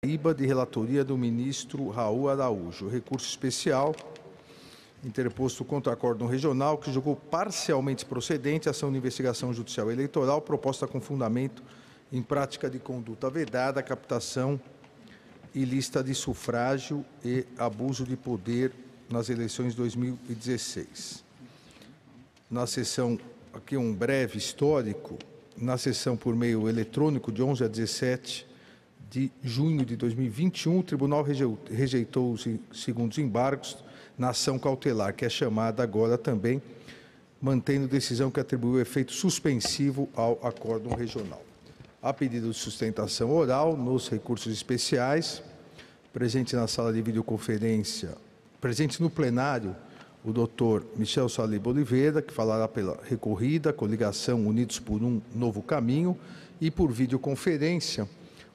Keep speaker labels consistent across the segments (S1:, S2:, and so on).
S1: Paraíba, de relatoria do ministro Raul Araújo. Recurso especial interposto contra acórdão regional que julgou parcialmente procedente a ação de investigação judicial eleitoral proposta com fundamento em prática de conduta vedada, captação ilícita de sufrágio e abuso de poder nas eleições de 2016. Na sessão, aqui um breve histórico, na sessão por meio eletrônico de 11 a 17 de junho de 2021, o Tribunal rejeitou os segundos embargos na ação cautelar, que é chamada agora também, mantendo decisão que atribuiu efeito suspensivo ao acórdão regional. A pedido de sustentação oral, nos recursos especiais, presente na sala de videoconferência, presente no plenário, o doutor Michel Saliba Oliveira, que falará pela recorrida, coligação Unidos por um Novo Caminho, e por videoconferência,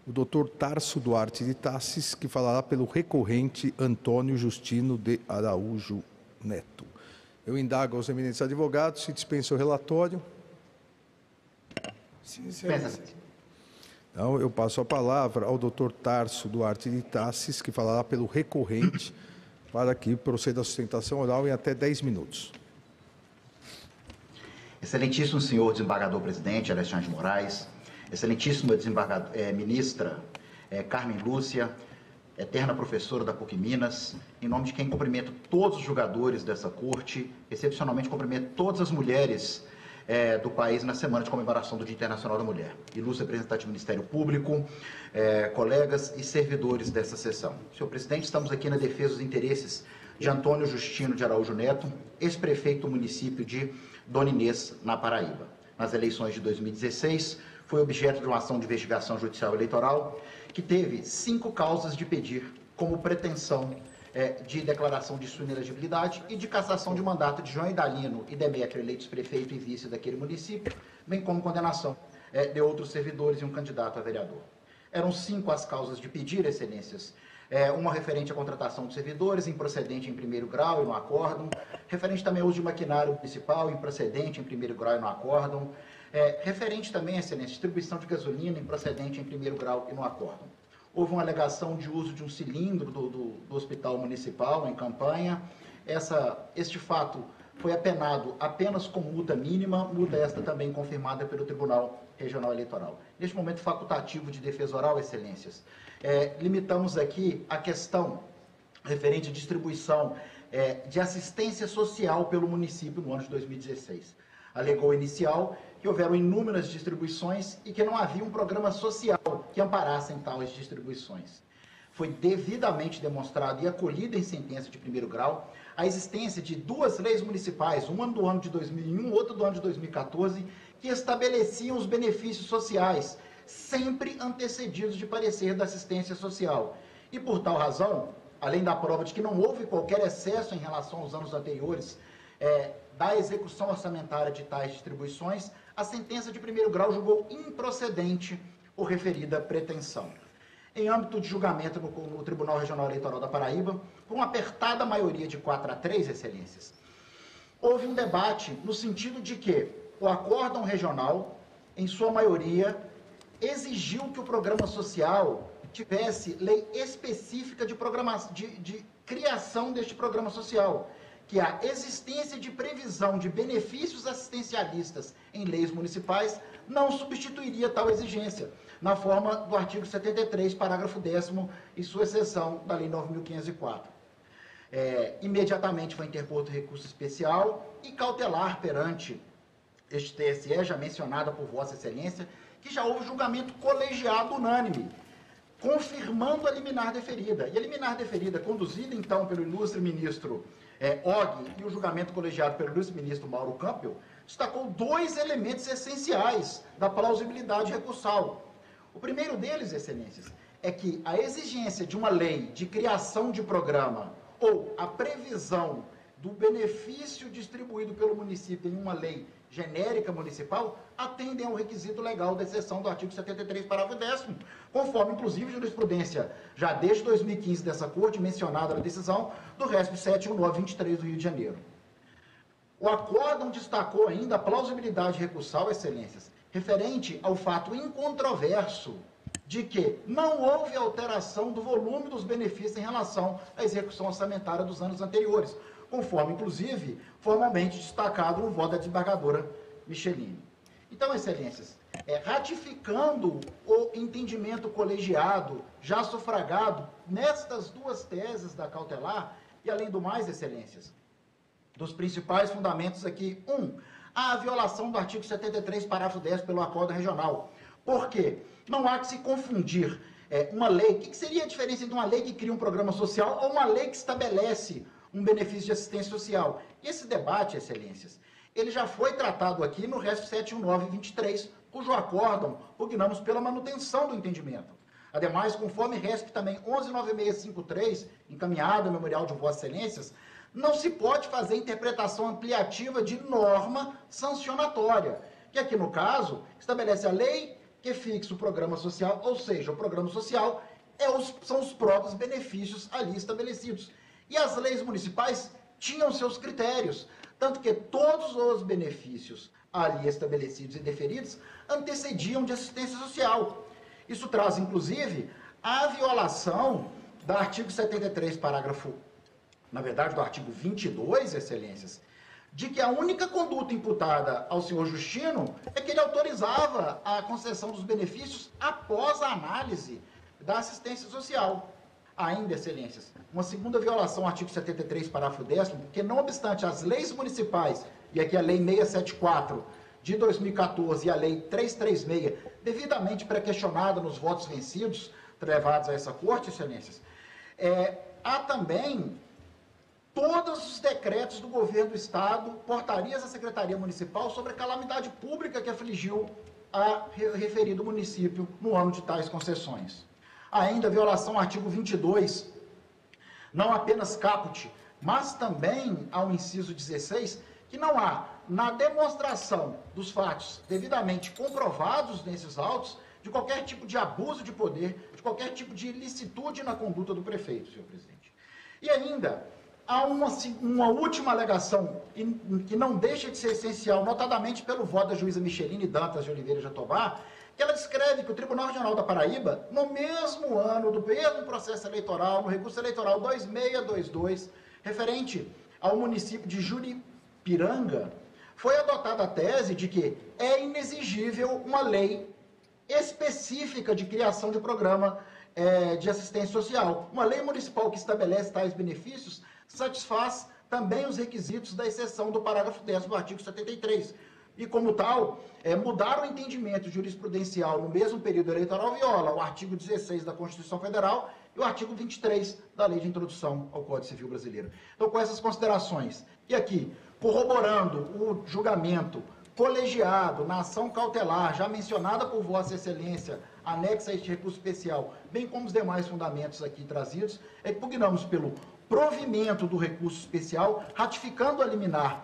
S1: o doutor Tarso Duarte de Tassis, que falará pelo recorrente Antônio Justino de Araújo Neto. Eu indago aos eminentes advogados se dispensa o relatório.
S2: Sim, excelência.
S1: Então, eu passo a palavra ao doutor Tarso Duarte de Tassis, que falará pelo recorrente, para que proceda a sustentação oral em até 10 minutos.
S3: Excelentíssimo senhor desembargador presidente Alexandre de Moraes, excelentíssima ministra Carmen Lúcia, eterna professora da PUC Minas, em nome de quem cumprimento todos os julgadores dessa corte, excepcionalmente cumprimento todas as mulheres do país na semana de comemoração do Dia Internacional da Mulher. Ilustre representante do Ministério Público, colegas e servidores dessa sessão. Senhor presidente, estamos aqui na defesa dos interesses de Antônio Justino de Araújo Neto, ex-prefeito do município de Dona Inês, na Paraíba. Nas eleições de 2016, foi objeto de uma ação de investigação judicial eleitoral que teve 5 causas de pedir como pretensão de declaração de sua inelegibilidade e de cassação de mandato de João Idalino e Demétrio, eleitos prefeito e vice daquele município, bem como condenação de outros servidores e um candidato a vereador. Eram 5 as causas de pedir, excelências. Uma referente à contratação de servidores, improcedente em primeiro grau e no acórdão, referente também ao uso de maquinário municipal, improcedente em primeiro grau e no acórdão, referente também, excelência, distribuição de gasolina, improcedente em primeiro grau e no acórdão. Houve uma alegação de uso de um cilindro do hospital municipal em campanha. Este fato foi apenado apenas com multa mínima, multa esta também confirmada pelo Tribunal Regional Eleitoral. Neste momento facultativo de defesa oral, excelências, limitamos aqui a questão referente à distribuição de assistência social pelo município no ano de 2016. Alegou inicial que houveram inúmeras distribuições e que não havia um programa social que amparassem tais distribuições. Foi devidamente demonstrado e acolhido em sentença de primeiro grau a existência de 2 leis municipais, uma do ano de 2001, outra do ano de 2014, que estabeleciam os benefícios sociais, sempre antecedidos de parecer da assistência social. E por tal razão, além da prova de que não houve qualquer excesso em relação aos anos anteriores, da execução orçamentária de tais distribuições, a sentença de primeiro grau julgou improcedente o referida pretensão. Em âmbito de julgamento no Tribunal Regional Eleitoral da Paraíba, por uma apertada maioria de 4-3, excelências, houve um debate no sentido de que o acórdão regional, em sua maioria, exigiu que o programa social tivesse lei específica de criação deste programa social, que a existência de previsão de benefícios assistencialistas em leis municipais não substituiria tal exigência, na forma do artigo 73, parágrafo 10º, e sua exceção da Lei 9.504. Imediatamente foi interposto recurso especial e cautelar perante este TSE, já mencionada por Vossa Excelência, que já houve julgamento colegiado unânime, confirmando a liminar deferida. E a liminar deferida, conduzida então pelo ilustre ministro Og e o julgamento colegiado pelo ilustre ministro Mauro Campbell, destacou 2 elementos essenciais da plausibilidade recursal. O primeiro deles, excelências, é que a exigência de uma lei de criação de programa ou a previsão do benefício distribuído pelo município em uma lei genérica municipal atendem ao requisito legal da exceção do artigo 73, parágrafo 10º, conforme, inclusive, jurisprudência já desde 2015 dessa Corte, mencionada na decisão do RESP 719/23 do Rio de Janeiro. O acórdão destacou ainda a plausibilidade recursal, excelências, referente ao fato incontroverso de que não houve alteração do volume dos benefícios em relação à execução orçamentária dos anos anteriores, conforme, inclusive, formalmente destacado no voto da desembargadora Michelini. Então, excelências, ratificando o entendimento colegiado, já sufragado, nestas duas teses da cautelar, e além do mais, excelências, dos principais fundamentos aqui, a violação do artigo 73, parágrafo 10 pelo acordo regional. Por quê? Não há que se confundir uma lei. O que seria a diferença entre uma lei que cria um programa social ou uma lei que estabelece um benefício de assistência social? E esse debate, excelências, ele já foi tratado aqui no RESP 719-23, cujo acórdão pugnamos pela manutenção do entendimento. Ademais, conforme RESP também 119653, encaminhado ao memorial de Vossas Excelências, não se pode fazer interpretação ampliativa de norma sancionatória, que aqui no caso estabelece a lei que fixa o programa social, ou seja, o programa social são os próprios benefícios ali estabelecidos. E as leis municipais tinham seus critérios, tanto que todos os benefícios ali estabelecidos e deferidos antecediam de assistência social. Isso traz, inclusive, a violação do artigo 73, parágrafo, na verdade, do artigo 22, excelências, de que a única conduta imputada ao senhor Justino é que ele autorizava a concessão dos benefícios após a análise da assistência social. Ainda, excelências, uma segunda violação ao artigo 73, parágrafo 10º, porque não obstante as leis municipais, e aqui a lei 674 de 2014 e a lei 336, devidamente pré-questionada nos votos vencidos, levados a essa corte, excelências, há também todos os decretos do governo do Estado, portarias da Secretaria Municipal sobre a calamidade pública que afligiu a referido município no ano de tais concessões. Ainda, violação ao artigo 22, não apenas caput, mas também ao inciso 16, que não há, na demonstração dos fatos devidamente comprovados nesses autos, de qualquer tipo de abuso de poder, de qualquer tipo de ilicitude na conduta do prefeito, senhor presidente. E ainda, há uma última alegação, que não deixa de ser essencial, notadamente pelo voto da juíza Michelini Dantas de Oliveira Jatobá, que ela descreve que o Tribunal Regional da Paraíba, no mesmo ano do mesmo processo eleitoral, no recurso eleitoral 2622, referente ao município de Juripiranga, foi adotada a tese de que é inexigível uma lei específica de criação de programa de assistência social. Uma lei municipal que estabelece tais benefícios satisfaz também os requisitos da exceção do parágrafo 10 do artigo 73. E, como tal, mudar o entendimento jurisprudencial no mesmo período eleitoral viola o artigo 16 da Constituição Federal e o artigo 23 da Lei de Introdução ao Código Civil Brasileiro. Então, com essas considerações, e aqui, corroborando o julgamento colegiado na ação cautelar, já mencionada por Vossa Excelência, anexa a este recurso especial, bem como os demais fundamentos aqui trazidos, que pugnamos pelo provimento do recurso especial, ratificando a liminar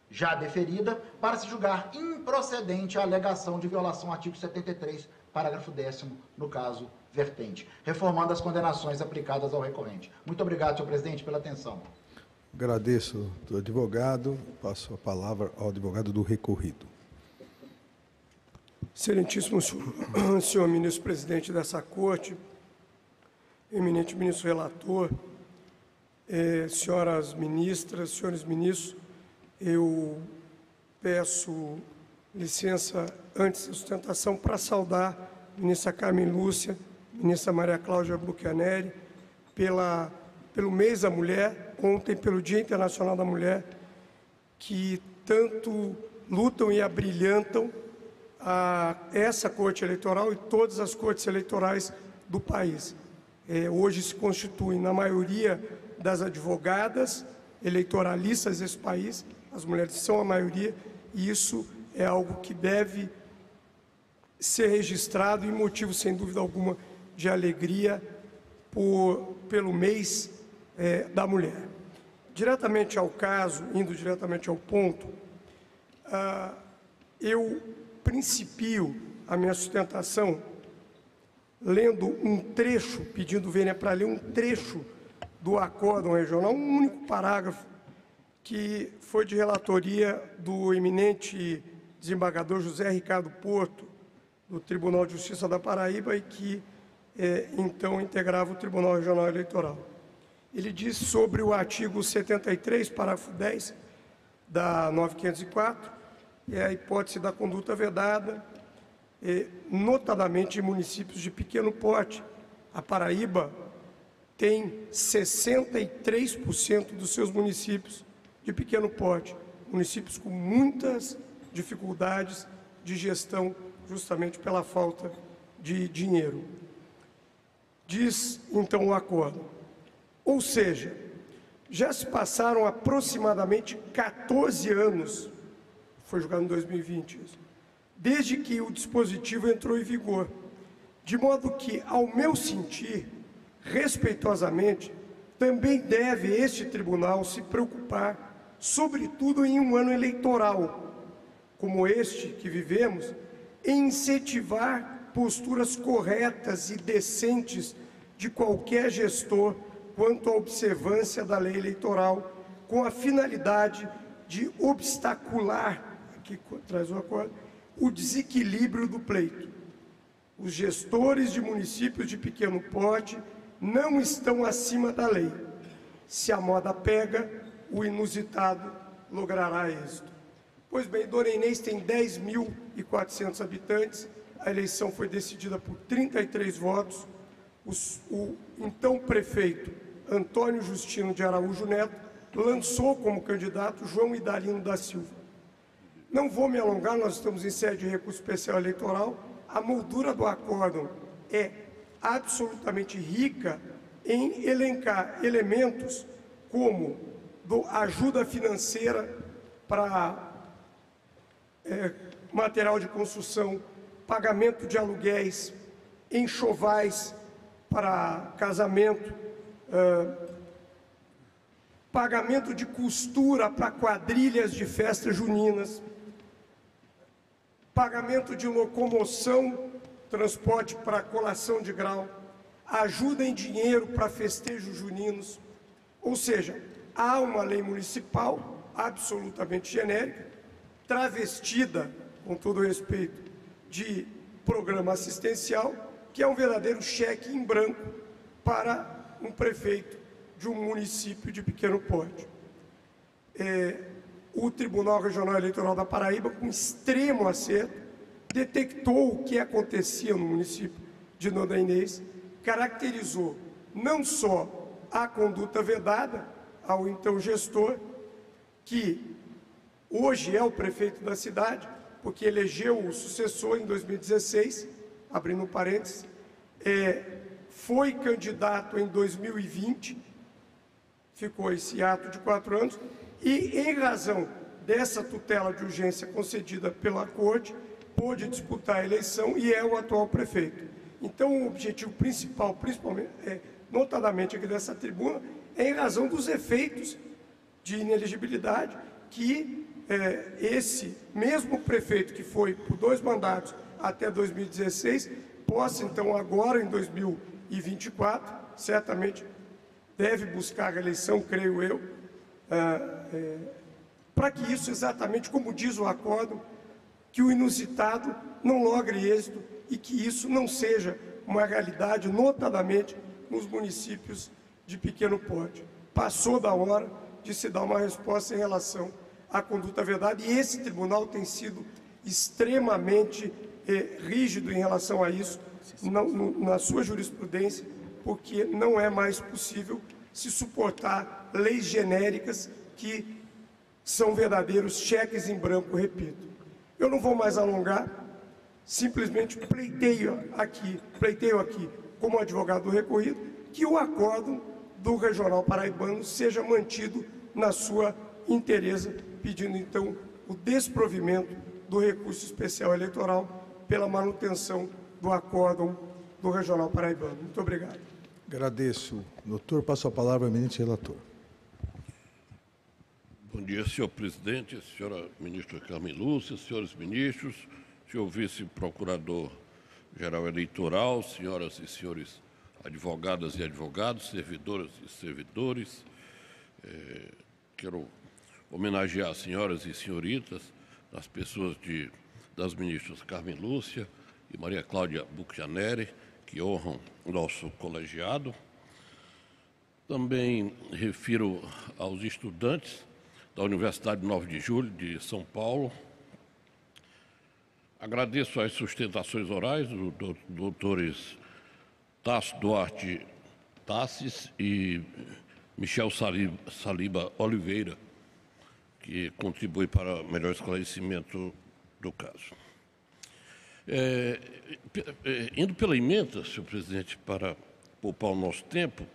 S3: já deferida, para se julgar improcedente a alegação de violação ao artigo 73, parágrafo 10º, no caso vertente, reformando as condenações aplicadas ao recorrente. Muito obrigado, senhor presidente, pela atenção.
S1: Agradeço ao advogado. Passo a palavra ao advogado do recorrido.
S2: Excelentíssimo senhor ministro-presidente dessa corte, eminente ministro relator, senhoras ministras, senhores ministros, eu peço licença antes da sustentação para saudar a ministra Carmen Lúcia, ministra Maria Cláudia Buchianeri, pelo mês da mulher, ontem pelo Dia Internacional da Mulher, que tanto lutam e abrilhantam essa corte eleitoral e todas as cortes eleitorais do país. Hoje se constituem, na maioria das advogadas eleitoralistas desse país, as mulheres são a maioria, e isso é algo que deve ser registrado e motivo, sem dúvida alguma, de alegria pelo mês da mulher. Diretamente ao caso, indo diretamente ao ponto, eu principio a minha sustentação lendo um trecho, pedindo vênia para ler um trecho do acórdão regional, um único parágrafo, que foi de relatoria do eminente desembargador José Ricardo Porto, do Tribunal de Justiça da Paraíba e que, então, integrava o Tribunal Regional Eleitoral. Ele diz sobre o artigo 73, parágrafo 10, da 9504, a hipótese da conduta vedada, notadamente em municípios de pequeno porte. A Paraíba tem 63% dos seus municípios de pequeno porte, municípios com muitas dificuldades de gestão, justamente pela falta de dinheiro. Diz, então, o acordo. Ou seja, já se passaram aproximadamente 14 anos, foi julgado em 2020, desde que o dispositivo entrou em vigor, de modo que, ao meu sentir, respeitosamente, também deve este tribunal se preocupar, sobretudo em um ano eleitoral, como este que vivemos, em incentivar posturas corretas e decentes de qualquer gestor quanto à observância da lei eleitoral, com a finalidade de obstacular, aqui traz o acordo, o desequilíbrio do pleito. Os gestores de municípios de pequeno porte não estão acima da lei. Se a moda pega, o inusitado logrará êxito. Pois bem, Dona Inês tem 10.400 habitantes, a eleição foi decidida por 33 votos, o então prefeito Antônio Justino de Araújo Neto lançou como candidato João Idalino da Silva. Não vou me alongar, nós estamos em sede de recurso especial eleitoral, a moldura do acórdão é absolutamente rica em elencar elementos como ajuda financeira para material de construção, pagamento de aluguéis, enxovais para casamento, pagamento de costura para quadrilhas de festas juninas, pagamento de locomoção, transporte para colação de grau, ajuda em dinheiro para festejos juninos. Ou seja, há uma lei municipal absolutamente genérica, travestida, com todo respeito, de programa assistencial, que é um verdadeiro cheque em branco para um prefeito de um município de pequeno porte. O Tribunal Regional Eleitoral da Paraíba, com extremo acerto, detectou o que acontecia no município de Dona Inês, caracterizou não só a conduta vedada ao então gestor, que hoje é o prefeito da cidade, porque elegeu o sucessor em 2016, abrindo um parênteses, foi candidato em 2020, ficou esse ato de 4 anos, e em razão dessa tutela de urgência concedida pela Corte, pôde disputar a eleição e é o atual prefeito. Então, o objetivo principal, principalmente, notadamente aqui dessa tribuna, é em razão dos efeitos de inelegibilidade que esse mesmo prefeito que foi por 2 mandatos até 2016, possa então agora em 2024, certamente deve buscar a reeleição, creio eu, para que isso, exatamente como diz o acordo, que o inusitado não logre êxito e que isso não seja uma realidade, notadamente nos municípios de pequeno porte. Passou da hora de se dar uma resposta em relação à conduta vedada, e esse tribunal tem sido extremamente rígido em relação a isso, na sua jurisprudência, porque não é mais possível se suportar leis genéricas que são verdadeiros cheques em branco, repito. Eu não vou mais alongar, simplesmente pleiteio aqui, como advogado do recorrido, que o acordo do Regional Paraibano seja mantido na sua inteireza, pedindo então o desprovimento do recurso especial eleitoral pela manutenção do acórdão do Regional Paraibano. Muito obrigado.
S1: Agradeço. Doutor, passo a palavra ao eminente relator.
S4: Bom dia, senhor presidente, senhora ministra Carmen Lúcia, senhores ministros, senhor vice-procurador-geral eleitoral, senhoras e senhores advogadas e advogados, servidoras e servidores. Quero homenagear as senhoras e senhoritas, as pessoas das ministras Carmen Lúcia e Maria Cláudia Buccianeri, que honram o nosso colegiado. Também refiro aos estudantes da Universidade 9 de Julho de São Paulo. Agradeço as sustentações orais dos doutores Tasso Duarte Tassis e Michel Saliba Oliveira, que contribui para o melhor esclarecimento do caso. Indo pela emenda, senhor presidente, para poupar o nosso tempo,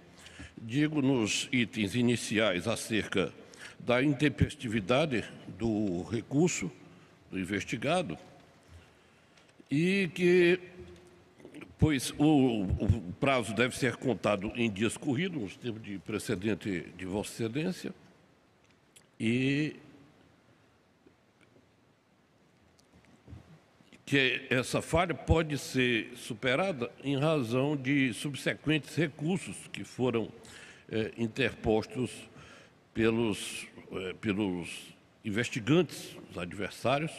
S4: digo nos itens iniciais acerca da intempestividade do recurso do investigado e que, pois o prazo deve ser contado em dias corridos, nos termos de precedente de Vossa Excelência, e que essa falha pode ser superada em razão de subsequentes recursos que foram interpostos pelos investigantes, os adversários,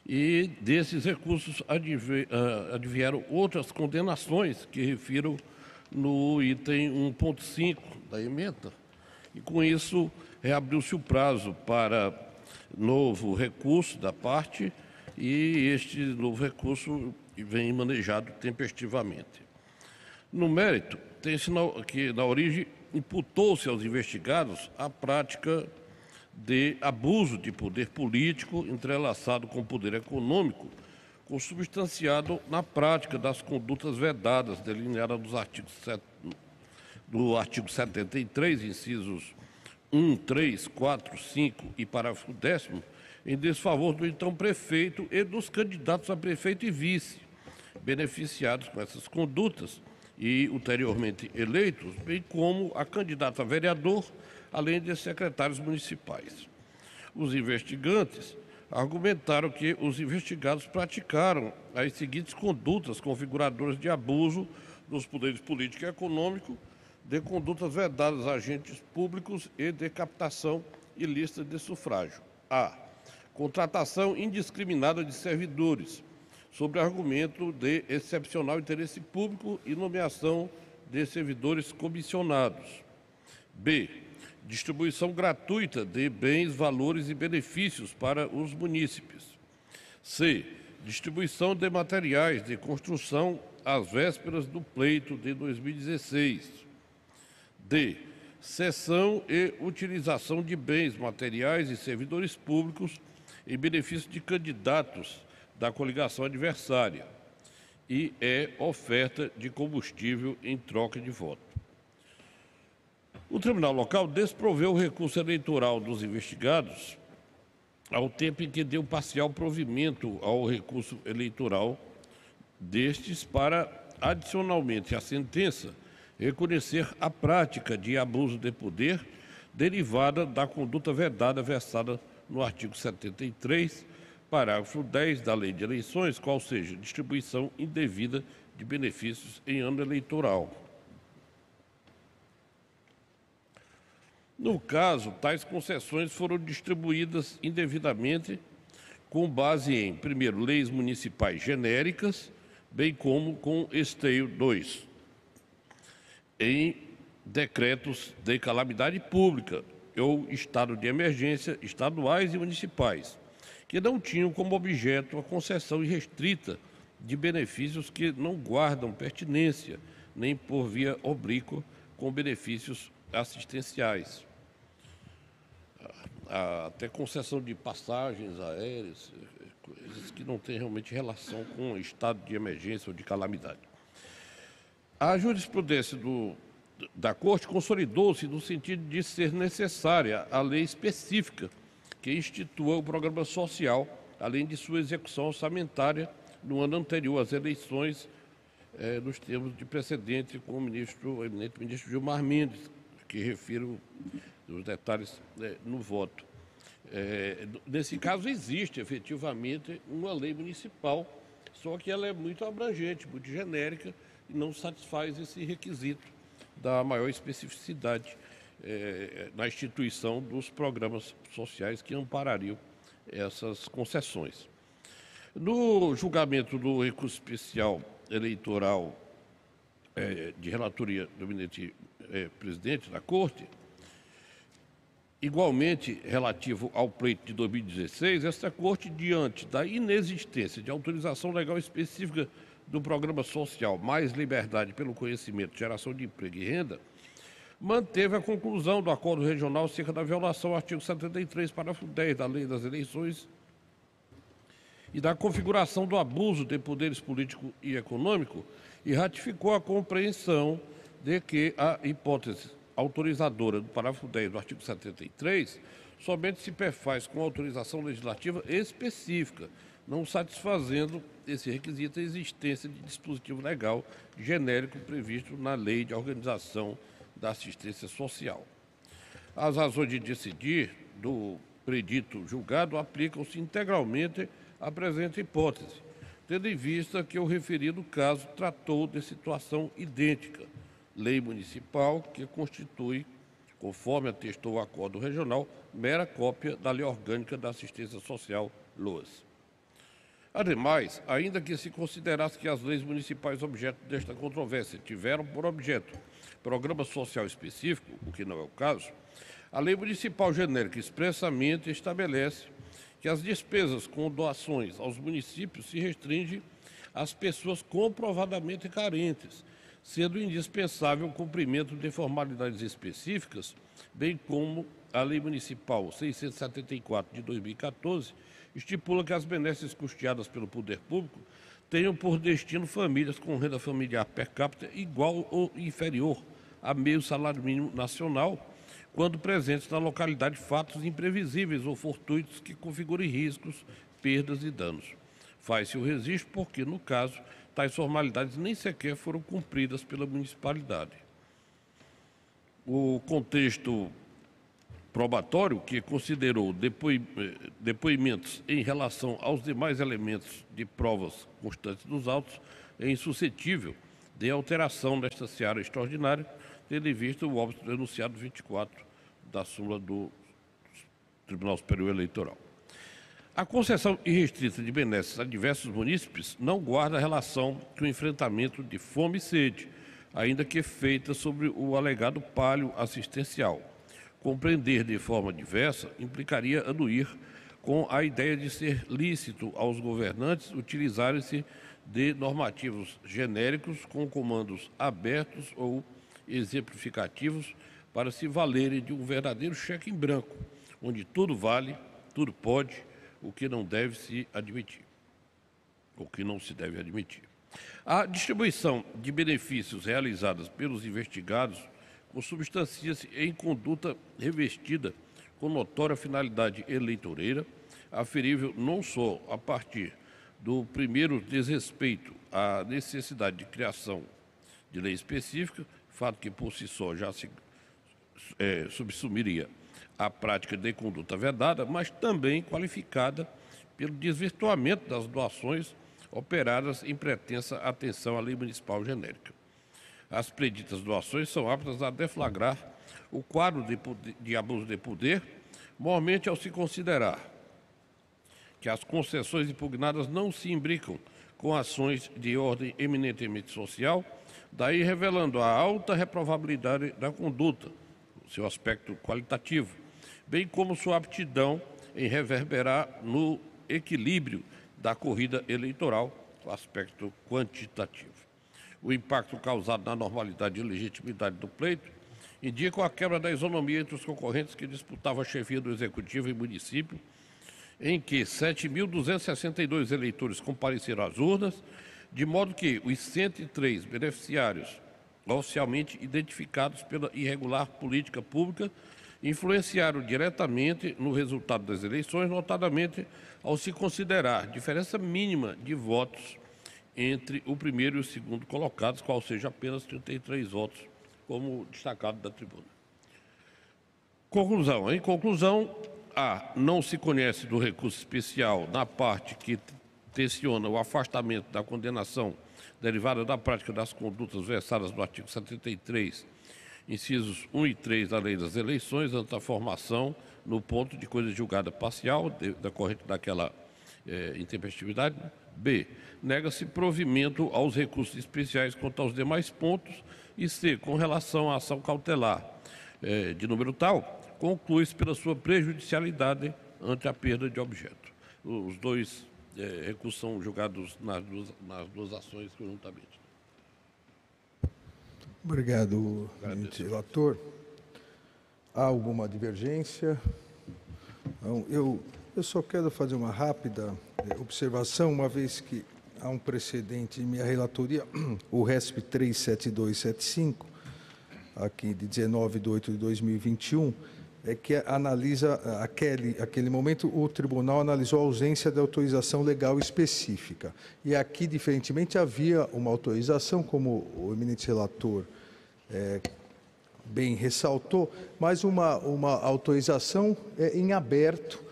S4: e desses recursos advieram outras condenações que refiro no item 1.5 da emenda. E, com isso, reabriu-se o prazo para novo recurso da parte e este novo recurso vem manejado tempestivamente. No mérito, tem-se que, na origem, imputou-se aos investigados a prática de abuso de poder político entrelaçado com poder econômico, consubstanciado na prática das condutas vedadas, delineadas do artigo 73, incisos 1, 3, 4, 5 e parágrafo 10º, em desfavor do então prefeito e dos candidatos a prefeito e vice, beneficiados com essas condutas e ulteriormente eleitos, bem como a candidata a vereador, além de secretários municipais. Os investigantes argumentaram que os investigados praticaram as seguintes condutas configuradoras de abuso dos poderes político e econômico, de condutas vedadas a agentes públicos e de captação ilícita de sufrágio. A. Contratação indiscriminada de servidores, sobre argumento de excepcional interesse público e nomeação de servidores comissionados. B. Distribuição gratuita de bens, valores e benefícios para os munícipes. C. Distribuição de materiais de construção às vésperas do pleito de 2016. D. Cessão e utilização de bens, materiais e servidores públicos em benefício de candidatos da coligação adversária. E E. Oferta de combustível em troca de voto. O Tribunal Local desproveu o recurso eleitoral dos investigados ao tempo em que deu parcial provimento ao recurso eleitoral destes para, adicionalmente à sentença, reconhecer a prática de abuso de poder derivada da conduta vedada versada no artigo 73, parágrafo 10 da Lei de Eleições, qual seja distribuição indevida de benefícios em ano eleitoral. No caso, tais concessões foram distribuídas indevidamente com base em, primeiro, leis municipais genéricas, bem como com esteio 2, em decretos de calamidade pública ou estado de emergência estaduais e municipais, que não tinham como objeto a concessão irrestrita de benefícios que não guardam pertinência, nem por via oblíqua com benefícios assistenciais. Até concessão de passagens aéreas, coisas que não têm realmente relação com o estado de emergência ou de calamidade. A jurisprudência da Corte consolidou-se no sentido de ser necessária a lei específica que institua o programa social, além de sua execução orçamentária no ano anterior às eleições, nos termos de precedente com o eminente ministro Gilmar Mendes, que refiro os detalhes no voto. Nesse caso, existe efetivamente uma lei municipal, só que ela é muito abrangente, muito genérica, e não satisfaz esse requisito da maior especificidade na instituição dos programas sociais que amparariam essas concessões. No julgamento do recurso especial eleitoral de relatoria do eminente presidente da Corte, igualmente relativo ao pleito de 2016, esta Corte, diante da inexistência de autorização legal específica do Programa Social Mais Liberdade pelo Conhecimento, Geração de Emprego e Renda, manteve a conclusão do acordo regional acerca da violação ao artigo 73, parágrafo 10 da Lei das Eleições e da configuração do abuso de poderes político e econômico, e ratificou a compreensão de que a hipótese autorizadora do parágrafo 10 do artigo 73 somente se perfaz com autorização legislativa específica, não satisfazendo esse requisito a existência de dispositivo legal genérico previsto na Lei de Organização da Assistência Social. As razões de decidir do predito julgado aplicam-se integralmente à presente hipótese, tendo em vista que o referido caso tratou de situação idêntica, lei municipal que constitui, conforme atestou o acordo regional, mera cópia da Lei Orgânica da Assistência Social, LOAS. Ademais, ainda que se considerasse que as leis municipais objeto desta controvérsia tiveram por objeto programa social específico, o que não é o caso, a lei municipal genérica expressamente estabelece que as despesas com doações aos municípios se restringem às pessoas comprovadamente carentes, sendo indispensável o cumprimento de formalidades específicas, bem como a Lei Municipal 674 de 2014 estipula que as benesses custeadas pelo poder público tenham por destino famílias com renda familiar per capita igual ou inferior a meio salário mínimo nacional, quando presentes na localidade fatos imprevisíveis ou fortuitos que configurem riscos, perdas e danos. Faz-se o registro porque, no caso, tais formalidades nem sequer foram cumpridas pela municipalidade. O contexto probatório, que considerou depoimentos em relação aos demais elementos de provas constantes dos autos, é insuscetível de alteração nesta seara extraordinária, tendo em vista o óbito do enunciado 24 da súmula do Tribunal Superior Eleitoral. A concessão irrestrita de benesses a diversos munícipes não guarda relação com o enfrentamento de fome e sede, ainda que feita sobre o alegado pálio assistencial. Compreender de forma diversa implicaria anuir com a ideia de ser lícito aos governantes utilizarem-se de normativos genéricos com comandos abertos ou exemplificativos para se valerem de um verdadeiro cheque em branco, onde tudo vale, tudo pode, o que não deve se admitir, o que não se deve admitir. A distribuição de benefícios realizadas pelos investigados consubstancia-se em conduta revestida com notória finalidade eleitoreira, aferível não só a partir do primeiro desrespeito à necessidade de criação de lei específica, fato que por si só já se subsumiria à prática de conduta vedada, mas também qualificada pelo desvirtuamento das doações operadas em pretensa atenção à lei municipal genérica. As preditas doações são aptas a deflagrar o quadro de abuso de poder, mormente ao se considerar que as concessões impugnadas não se imbricam com ações de ordem eminentemente social, daí revelando a alta reprovabilidade da conduta, seu aspecto qualitativo, bem como sua aptidão em reverberar no equilíbrio da corrida eleitoral, o aspecto quantitativo. O impacto causado na normalidade e legitimidade do pleito indica a quebra da isonomia entre os concorrentes que disputavam a chefia do Executivo e município, em que 7.262 eleitores compareceram às urnas, de modo que os 103 beneficiários oficialmente identificados pela irregular política pública influenciaram diretamente no resultado das eleições, notadamente ao se considerar diferença mínima de votos entre o primeiro e o segundo colocados, qual seja apenas 33 votos, como destacado da tribuna. Conclusão. Em conclusão, não se conhece do recurso especial na parte que tenciona o afastamento da condenação derivada da prática das condutas versadas no artigo 73, incisos 1 e 3 da Lei das Eleições, antes da formação, no ponto de coisa julgada parcial, decorrente daquela intempestividade. B, nega-se provimento aos recursos especiais quanto aos demais pontos. E C, com relação à ação cautelar de número tal, conclui-se pela sua prejudicialidade ante a perda de objeto. Os dois recursos são julgados nas duas ações conjuntamente.
S1: Obrigado, eminente relator. Há alguma divergência? Não, eu só quero fazer uma rápida observação, uma vez que há um precedente em minha relatoria, o RESP 37275, aqui de 19/8/2021, que analisa, aquele momento, o tribunal analisou a ausência de autorização legal específica. E aqui, diferentemente, havia uma autorização, como o eminente relator bem ressaltou, mas uma autorização em aberto,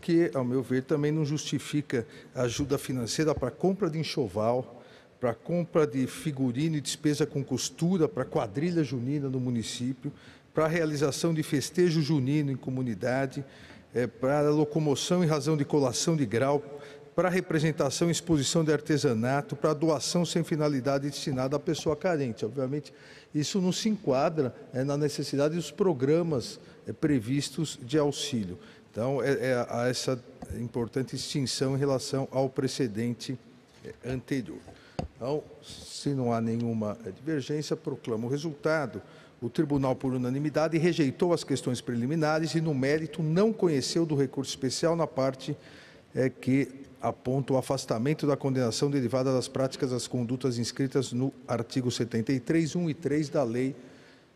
S1: que, ao meu ver, também não justifica ajuda financeira para compra de enxoval, para compra de figurino e despesa com costura, para quadrilha junina no município, para a realização de festejo junino em comunidade, para locomoção em razão de colação de grau, para representação e exposição de artesanato, para doação sem finalidade destinada à pessoa carente. Obviamente, isso não se enquadra na necessidade dos programas previstos de auxílio. Então, há essa importante distinção em relação ao precedente anterior. Então, se não há nenhuma divergência, proclamo o resultado. O tribunal, por unanimidade, rejeitou as questões preliminares e, no mérito, não conheceu do recurso especial na parte que aponta o afastamento da condenação derivada das práticas das condutas inscritas no artigo 73, 1 e 3 da Lei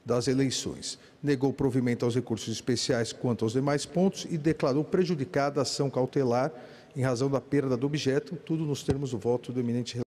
S1: das Eleições. Negou provimento aos recursos especiais quanto aos demais pontos e declarou prejudicada a ação cautelar em razão da perda do objeto, tudo nos termos do voto do eminente relator.